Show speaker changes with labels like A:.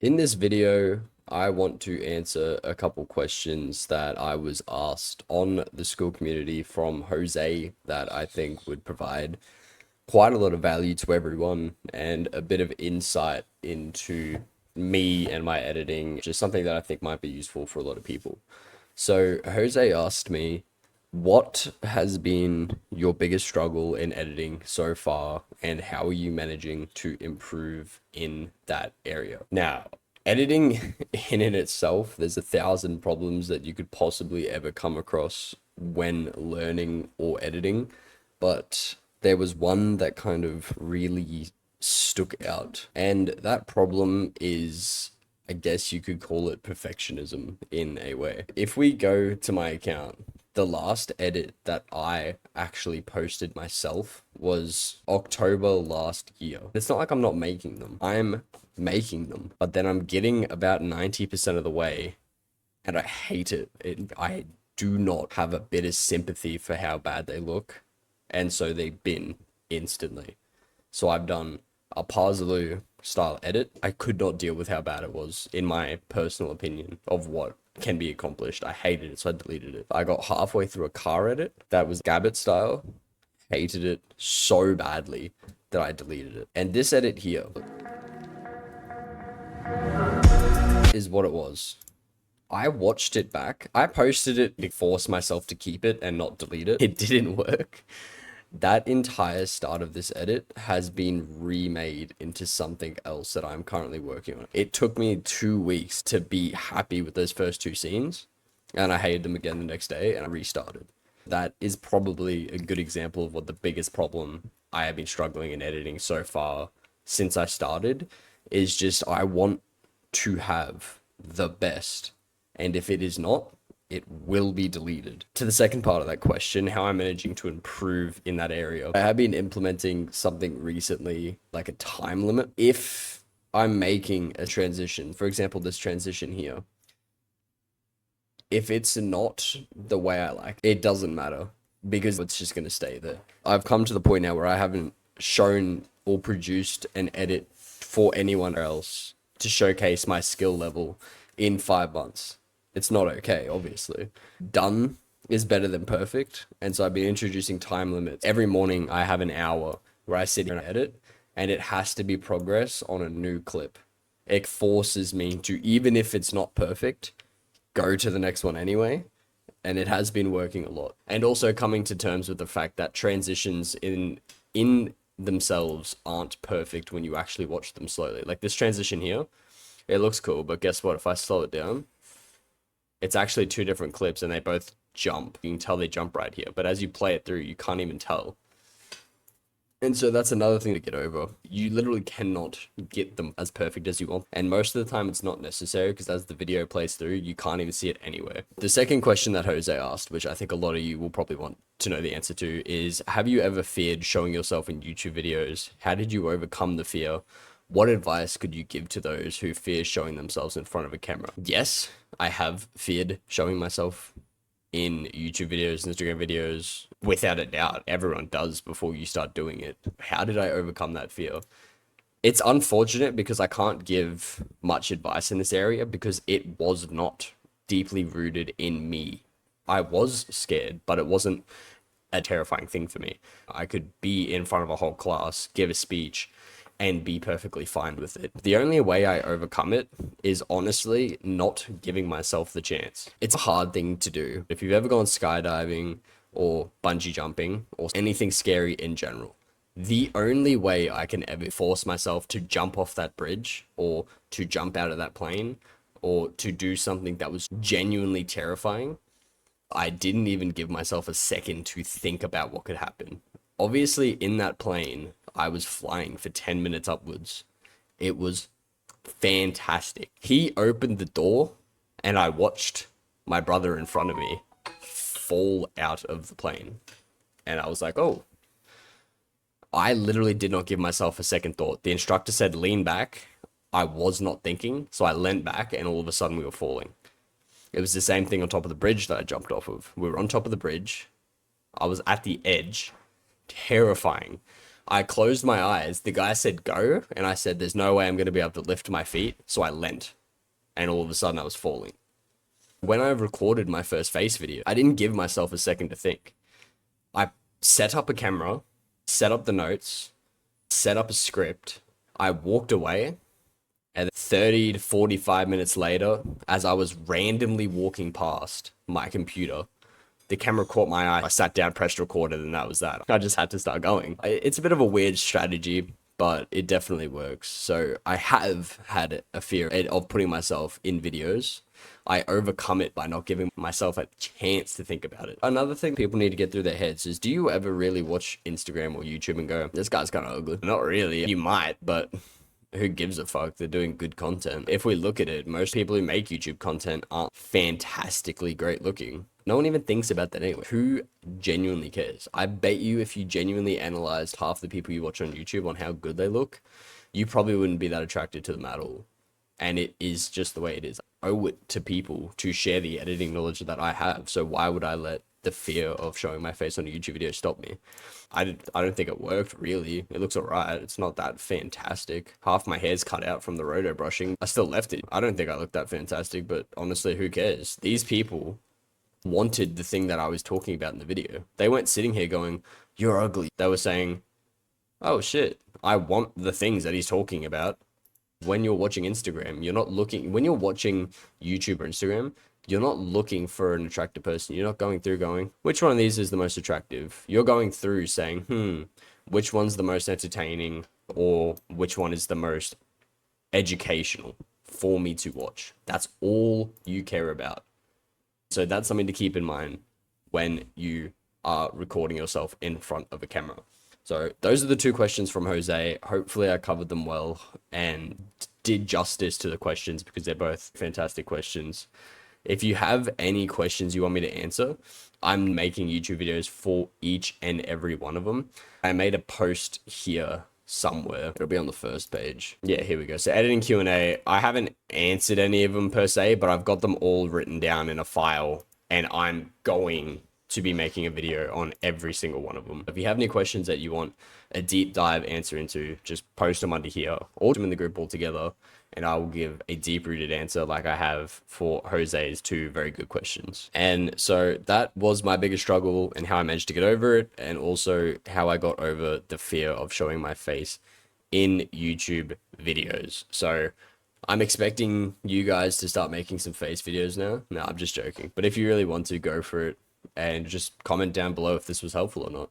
A: In this video, I want to answer a couple questions that I was asked on the school community from Jose that I think would provide quite a lot of value to everyone and a bit of insight into me and my editing, which is something that I think might be useful for a lot of people. So Jose asked me, what has been your biggest struggle in editing so far, and how are you managing to improve in that area? Now, editing in and itself, there's 1,000 problems that you could possibly ever come across when learning or editing, but there was one that kind of really stuck out, and that problem is, I guess you could call it perfectionism in a way. If we go to my account, the last edit that I actually posted myself was October last year. It's not like I'm not making them. I'm making them, but then I'm getting about 90% of the way and I hate it. I do not have a bit of sympathy for how bad they look. And so they bin instantly. So I've done a Parsley style edit. I could not deal with how bad it was, in my personal opinion, of what can be accomplished. I hated it, so I deleted it. I got halfway through a car edit that was Gabbett style, hated it so badly that I deleted it. And this edit here is what it was. I watched it back. I posted it to force myself to keep it and not delete it. It didn't work. That entire start of this edit has been remade into something else that I'm currently working on. It took me 2 weeks to be happy with those first two scenes, and I hated them again the next day, and I restarted. That is probably a good example of what the biggest problem I have been struggling in editing so far since I started is. Just I want to have the best, and if it is not, it will be deleted. To the second part of that question, how I'm managing to improve in that area. I have been implementing something recently, like a time limit. If I'm making a transition, for example, this transition here, if it's not the way I like, it doesn't matter because it's just going to stay there. I've come to the point now where I haven't shown or produced an edit for anyone else to showcase my skill level in 5 months. It's not okay, obviously. Done is better than perfect. And so I've been introducing time limits. Every morning I have an hour where I sit here and edit, and it has to be progress on a new clip. It forces me to, even if it's not perfect, go to the next one anyway. And it has been working a lot. And also coming to terms with the fact that transitions in themselves aren't perfect when you actually watch them slowly. Like this transition here, it looks cool, but guess what? If I slow it down, it's actually two different clips and they both jump. You can tell they jump right here, but as you play it through, you can't even tell. And so that's another thing to get over. You literally cannot get them as perfect as you want. And most of the time it's not necessary because as the video plays through, you can't even see it anywhere. The second question that Jose asked, which I think a lot of you will probably want to know the answer to, is have you ever feared showing yourself in YouTube videos? How did you overcome the fear? What advice could you give to those who fear showing themselves in front of a camera? Yes, I have feared showing myself in YouTube videos, Instagram videos, without a doubt. Everyone does before you start doing it. How did I overcome that fear? It's unfortunate because I can't give much advice in this area because it was not deeply rooted in me. I was scared, but it wasn't a terrifying thing for me. I could be in front of a whole class, give a speech, and be perfectly fine with it. The only way I overcome it is honestly not giving myself the chance. It's a hard thing to do. If you've ever gone skydiving or bungee jumping or anything scary in general, the only way I can ever force myself to jump off that bridge or to jump out of that plane or to do something that was genuinely terrifying, I didn't even give myself a second to think about what could happen. Obviously, in that plane, I was flying for 10 minutes upwards. It was fantastic. He opened the door, and I watched my brother in front of me fall out of the plane. And I was like, oh, I literally did not give myself a second thought. The instructor said, lean back. I was not thinking, so I leant back, and all of a sudden we were falling. It was the same thing on top of the bridge that I jumped off of. We were on top of the bridge. I was at the edge. Terrifying. I closed my eyes. The guy said go, and I said, there's no way I'm going to be able to lift my feet. So I leant, and all of a sudden I was falling. When I recorded my first face video, I didn't give myself a second to think. I set up a camera, set up the notes, set up a script. I walked away, and 30 to 45 minutes later, as I was randomly walking past my computer, the camera caught my eye. I sat down, pressed record, and that was that. I just had to start going. It's a bit of a weird strategy, but it definitely works. So I have had a fear of putting myself in videos. I overcome it by not giving myself a chance to think about it. Another thing people need to get through their heads is, do you ever really watch Instagram or YouTube and go, this guy's kind of ugly? Not really. You might, but who gives a fuck? They're doing good content. If we look at it, most people who make YouTube content aren't fantastically great looking. No one even thinks about that anyway. Who genuinely cares? I bet you if you genuinely analyzed half the people you watch on YouTube on how good they look, you probably wouldn't be that attracted to them at all. And it is just the way it is. I owe it to people to share the editing knowledge that I have. So why would I let the fear of showing my face on a YouTube video stop me? I don't think it worked, really. It looks alright. It's not that fantastic. Half my hair's cut out from the roto brushing. I still left it. I don't think I look that fantastic, but honestly, who cares? These people wanted the thing that I was talking about in the video. They weren't sitting here going, you're ugly. They were saying, oh shit, I want the things that he's talking about. When you're watching Instagram, you're not looking, when you're watching YouTube or Instagram, you're not looking for an attractive person. You're not going through going, which one of these is the most attractive? You're going through saying, which one's the most entertaining, or which one is the most educational for me to watch? That's all you care about. So that's something to keep in mind when you are recording yourself in front of a camera. So those are the two questions from Jose. Hopefully I covered them well and did justice to the questions, because they're both fantastic questions. If you have any questions you want me to answer, I'm making YouTube videos for each and every one of them. I made a post here somewhere. It'll be on the first page. Yeah, here we go. So editing Q&A. I haven't answered any of them per se, but I've got them all written down in a file, and I'm going to be making a video on every single one of them. If you have any questions that you want a deep dive answer into, just post them under here, or them in the group altogether, and I will give a deep rooted answer like I have for Jose's two very good questions. And so that was my biggest struggle and how I managed to get over it, and also how I got over the fear of showing my face in YouTube videos. So I'm expecting you guys to start making some face videos now. No, I'm just joking. But if you really want to, go for it, and just comment down below if this was helpful or not.